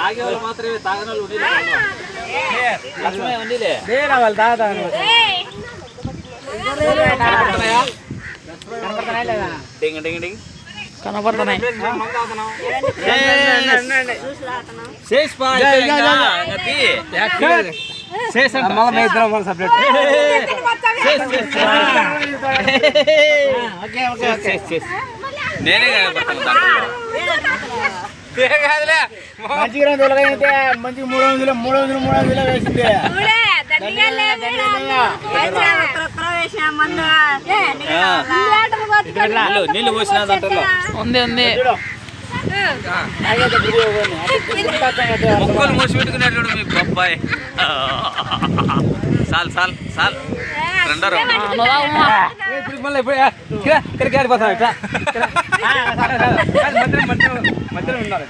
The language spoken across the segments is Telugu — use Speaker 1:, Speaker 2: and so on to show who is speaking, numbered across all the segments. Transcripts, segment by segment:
Speaker 1: తాగే వాళ్ళు మాత్రమే, తాగని వాళ్ళు ఉండేలే.
Speaker 2: కనపడుతున్నాయి.
Speaker 1: నేనే
Speaker 3: మంచి 300 వేసింది.
Speaker 1: నీళ్ళు పోసిన దాంట్లో
Speaker 2: ఉంది ఉంది.
Speaker 1: మొక్కలు మోసి పెట్టుకున్నాడు మీ అబ్బాయి. సాల్ సాల్ సాల్ రెండరు
Speaker 3: మళ్ళీ ఇక్కడికి ఆడిపోతాం. ఇట్లా మధ్యలో ఉండాలి.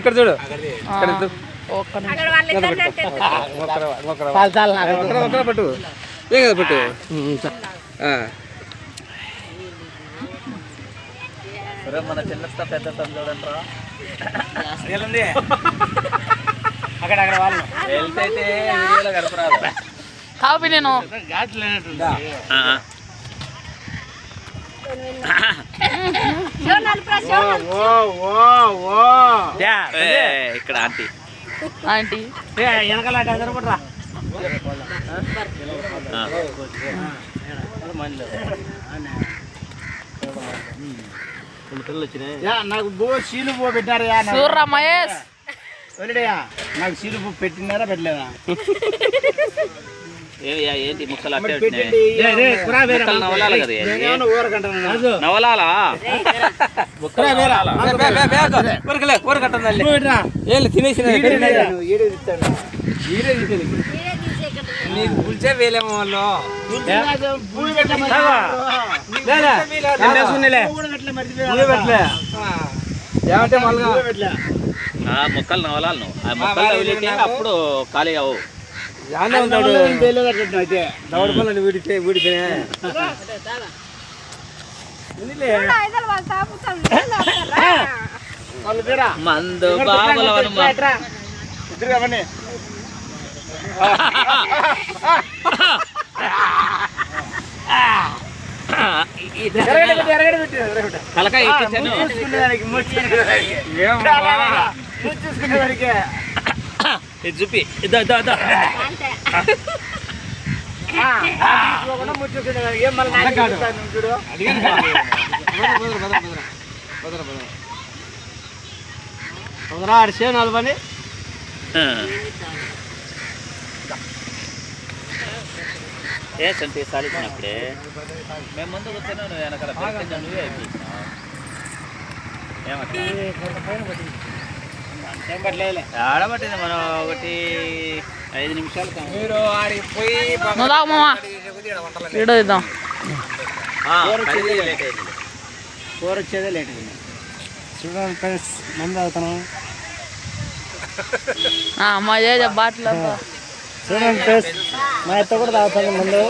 Speaker 3: ఇక్కడ చూడు. పట్టు ఏ కదా పట్టు.
Speaker 1: మన చిన్న పెద్ద చూడండిరా.
Speaker 3: అక్కడ వాళ్ళు
Speaker 1: హెల్త్ అయితే వీడియోలో గడపరాదు.
Speaker 2: కాపీ నేను
Speaker 1: ఇక్కడ ఆంటీ
Speaker 2: ఆంటీ
Speaker 3: వెనకాల జరపడరా. నాకు సీలు పో పెట్టారా?
Speaker 2: సూర్రా మహేష్
Speaker 3: నాకు సీలు పో పెట్టినారా పెట్టలేదా?
Speaker 1: ఏంటి ముక్కలు నవలాలి కదా, నవలాలా
Speaker 3: తినేసిన నీకు పులిచే వేలేమో వాళ్ళు. ఏమంటే
Speaker 1: మొక్కలు నవలాలి నువ్వు. ఆ మొక్కలు అప్పుడు ఖాళీ అవు.
Speaker 3: అయితే దవడ పనులు ఊడిపోయినా
Speaker 1: మందు బాబుల తలకాయ చూపి
Speaker 3: అడిసే నలభని
Speaker 1: ఏ సంటే సాలిచ్చినప్పుడే మేము ముందు వచ్చాను. నువ్వు వెనకాల నువ్వే అయిపోయినావు. ఆడబట్టింది మనం 1-5 నిమిషాలు.
Speaker 3: మీరు ఆడికి పోయి
Speaker 2: వీడియో ఇద్దాం.
Speaker 3: కూర వచ్చేదే లేట్ అయింది. చూడండి ఫ్రెండ్స్, మంది అవుతాను.
Speaker 2: మా ఏ బాటిల్
Speaker 3: చూడండి ఫ్రెండ్స్, మా ఎత్త కూడా తాగుతాను ముందు.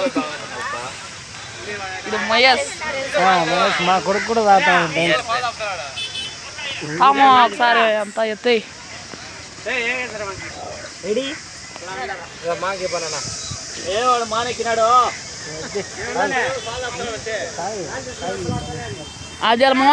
Speaker 2: ఇది మహేష్,
Speaker 3: మా కొడుకు కూడా తాగుతాను.
Speaker 2: ఒకసారి అంతా ఎత్తాయి.
Speaker 1: వాడు మానెక్కినాడు.
Speaker 2: ఆద్యాల మామ.